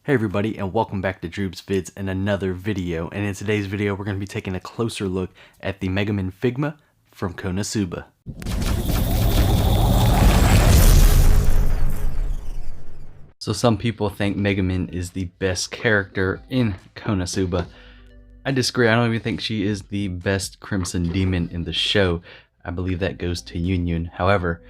Hey everybody, and welcome back to Droobz Vids and another video. And in today's video we're going to be taking a closer look at the Megumin Figma from KonoSuba. So some people think Megumin is the best character in KonoSuba. I disagree. I don't even think she is the best Crimson Demon in the show. I believe that goes to Union. However,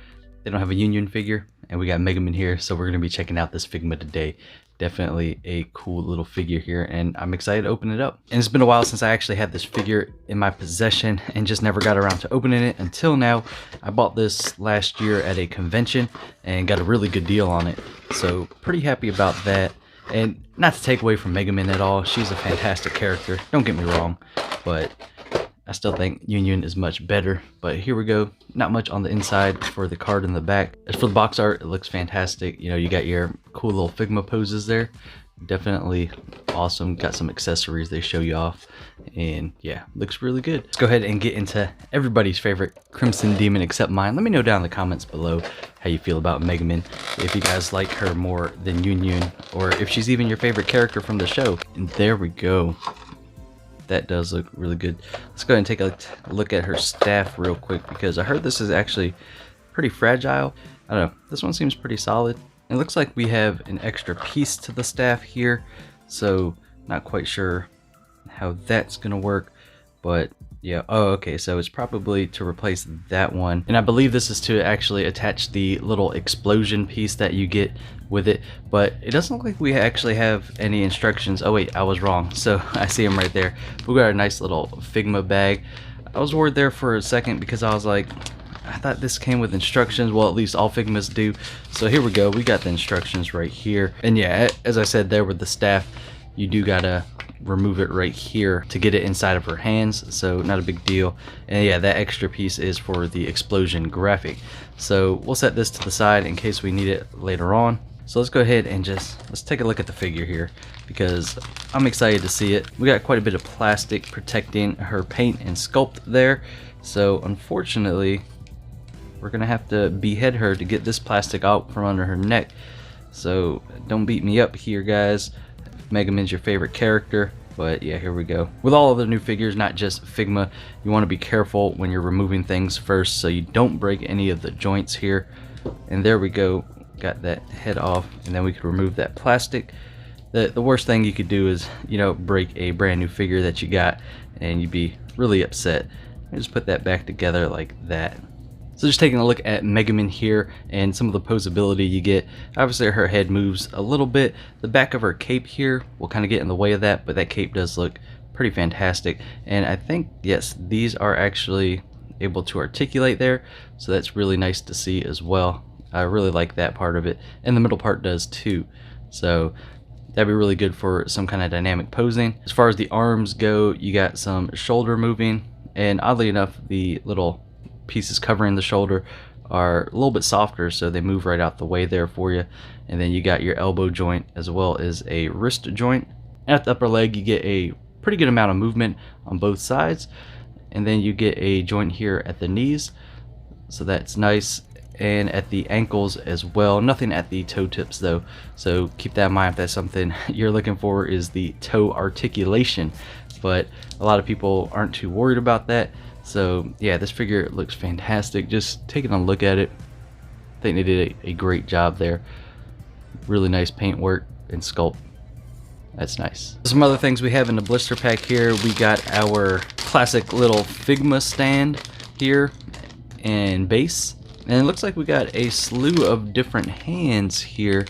they don't have a Union figure and we got Megumin here, so we're going to be checking out this Figma today. Definitely a cool little figure here, and I'm excited to open it up. And it's been a while since I actually had this figure in my possession and just never got around to opening it until now. I bought this last year at a convention and got a really good deal on it, so pretty happy about that. And not to take away from Megumin at all, she's a fantastic character, don't get me wrong, but I still think Union is much better. But here we go. Not much on the inside for the card in the back. As for the box art, it looks fantastic. You know, you got your cool little Figma poses there. Definitely awesome. Got some accessories they show you off. And yeah, looks really good. Let's go ahead and get into everybody's favorite Crimson Demon except mine. Let me know down in the comments below how you feel about Megumin. If you guys like her more than Union, or if she's even your favorite character from the show. And there we go. That does look really good. Let's go ahead and take a look at her staff real quick, because I heard this is actually pretty fragile. I don't know, this one seems pretty solid. It looks like we have an extra piece to the staff here, so not quite sure how that's gonna work, but yeah. Oh, okay, so it's probably to replace that one, and I believe this is to actually attach the little explosion piece that you get with it, but it doesn't look like we actually have any instructions. Oh wait, I was wrong. So I see them right there. We got a nice little Figma bag. I was worried there for a second because I was like, I thought this came with instructions. Well, at least all Figmas do. So here we go. We got the instructions right here. And yeah, as I said there with the staff, you do gotta remove it right here to get it inside of her hands, so not a big deal. And yeah, that extra piece is for the explosion graphic. So we'll set this to the side in case we need it later on. So let's go ahead and let's take a look at the figure here, because I'm excited to see it. We got quite a bit of plastic protecting her paint and sculpt there, so unfortunately we're gonna have to behead her to get this plastic out from under her neck. So don't beat me up here, guys. Megumin's your favorite character, but yeah, here we go. With all of the new figures, not just Figma, you want to be careful when you're removing things first so you don't break any of the joints here. And there we go, got that head off, and then we could remove that plastic. The worst thing you could do is, you know, break a brand new figure that you got and you'd be really upset. Just put that back together like that. So just taking a look at Megumin here and some of the posability you get. Obviously her head moves a little bit. The back of her cape here will kind of get in the way of that, but that cape does look pretty fantastic. And I think, yes, these are actually able to articulate there, so that's really nice to see as well. I really like that part of it, and the middle part does too. So that'd be really good for some kind of dynamic posing. As far as the arms go, you got some shoulder moving, and oddly enough, the little pieces covering the shoulder are a little bit softer, so they move right out the way there for you. And then you got your elbow joint as well as a wrist joint. At the upper leg you get a pretty good amount of movement on both sides, and then you get a joint here at the knees, so that's nice, and at the ankles as well. Nothing at the toe tips though, so keep that in mind if that's something you're looking for, is the toe articulation. But a lot of people aren't too worried about that. So yeah, this figure looks fantastic. Just taking a look at it, I think they did a great job there. Really nice paint work and sculpt. That's nice. Some other things we have in the blister pack here. We got our classic little Figma stand here and base. And it looks like we got a slew of different hands here,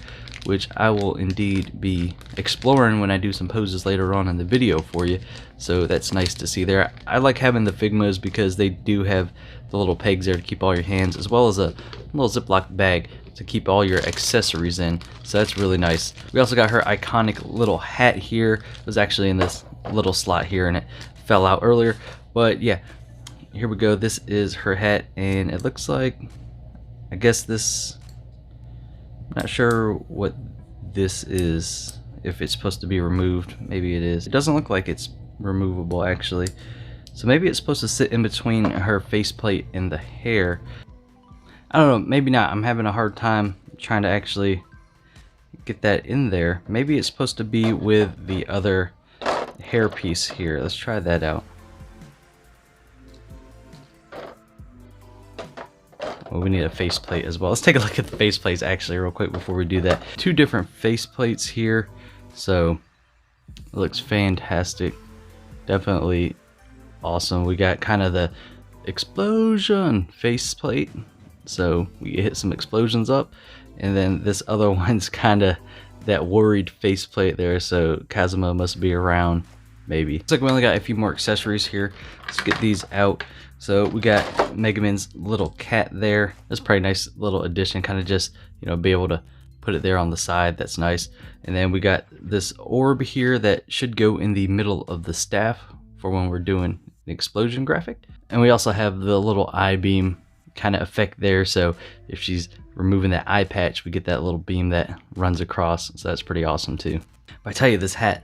which I will indeed be exploring when I do some poses later on in the video for you. So that's nice to see there. I like having the Figmas because they do have the little pegs there to keep all your hands, as well as a little Ziploc bag to keep all your accessories in. So that's really nice. We also got her iconic little hat here. It was actually in this little slot here and it fell out earlier. But yeah, here we go. This is her hat, and it looks like, I guess this, I'm not sure what this is, if it's supposed to be removed. Maybe it is. It doesn't look like it's removable actually, so maybe it's supposed to sit in between her faceplate and the hair. I don't know, maybe not. I'm having a hard time trying to actually get that in there. Maybe it's supposed to be with the other hair piece here. Let's try that out. Well, we need a faceplate as well. Let's take a look at the faceplates actually real quick before we do that. Two different faceplates here, so it looks fantastic. Definitely awesome. We got kind of the explosion faceplate, so we hit some explosions up, and then this other one's kind of that worried faceplate there, so Kazuma must be around, maybe. Looks like we only got a few more accessories here. Let's get these out. So we got Megumin's little cat there. That's a pretty nice little addition, kind of just, you know, be able to put it there on the side. That's nice. And then we got this orb here that should go in the middle of the staff for when we're doing an explosion graphic. And we also have the little eye beam kind of effect there, so if she's removing that eye patch, we get that little beam that runs across, so that's pretty awesome too. But I tell you, this hat,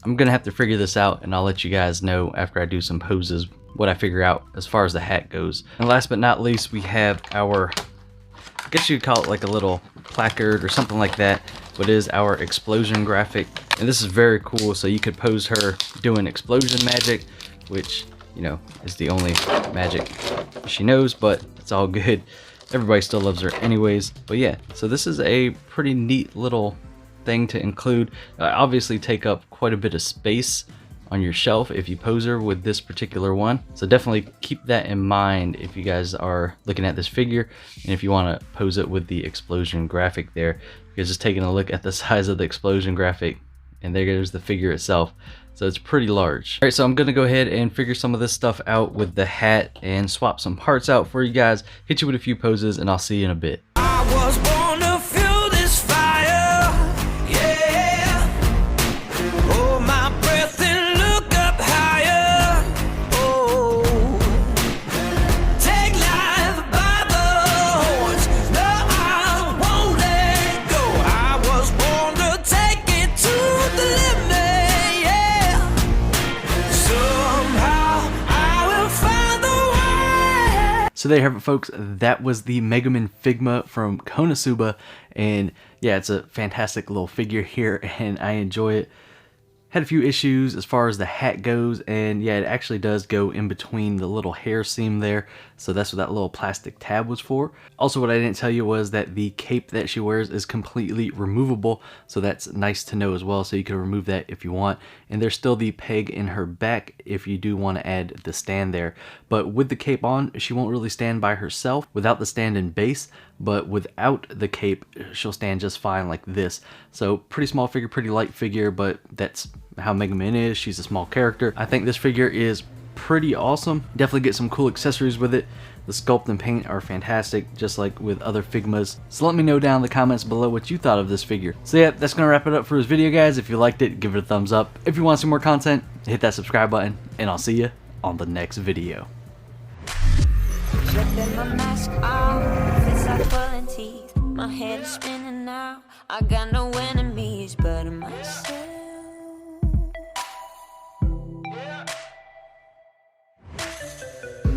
I'm gonna have to figure this out, and I'll let you guys know after I do some poses what I figure out as far as the hat goes. And last but not least, we have our, I guess you could call it like a little placard or something like that, but it is our explosion graphic. And this is very cool, so you could pose her doing explosion magic, which, you know, is the only magic she knows, but it's all good. Everybody still loves her anyways. But yeah, so this is a pretty neat little thing to include. Obviously take up quite a bit of space on your shelf if you pose her with this particular one, so definitely keep that in mind if you guys are looking at this figure, and if you want to pose it with the explosion graphic there. You're just taking a look at the size of the explosion graphic, and there's the figure itself, so it's pretty large. All right, so I'm gonna go ahead and figure some of this stuff out with the hat and swap some parts out for you guys, hit you with a few poses, and I'll see you in a bit. I was born to feel this fire, yeah. Hold my breath and look up higher. Oh, take life by the horns. No, I won't let go. I was born to take it to the limit, yeah. Somehow I will find the way. So there you have it, folks. That was the Megumin Figma from KonoSuba, and yeah, it's a fantastic little figure here, and I enjoy it. Had a few issues as far as the hat goes, and yeah, it actually does go in between the little hair seam there, so that's what that little plastic tab was for. Also, what I didn't tell you was that the cape that she wears is completely removable, so that's nice to know as well, so you can remove that if you want. And there's still the peg in her back if you do want to add the stand there. But with the cape on, she won't really stand by herself without the stand and base, but without the cape, she'll stand just fine like this. So pretty small figure, pretty light figure, but that's how Megumin is. She's a small character. I think this figure is pretty awesome. Definitely get some cool accessories with it. The sculpt and paint are fantastic, just like with other Figmas. So let me know down in the comments below what you thought of this figure. So yeah, that's gonna wrap it up for this video, guys. If you liked it, give it a thumbs up. If you want some more content, hit that subscribe button, and I'll see you on the next video. Ripping my mask off, it's like pulling teeth. My head is spinning now. I got no enemies but myself.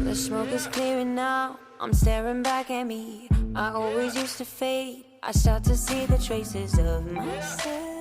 The smoke is clearing now. I'm staring back at me. I always used to fade. I start to see the traces of myself.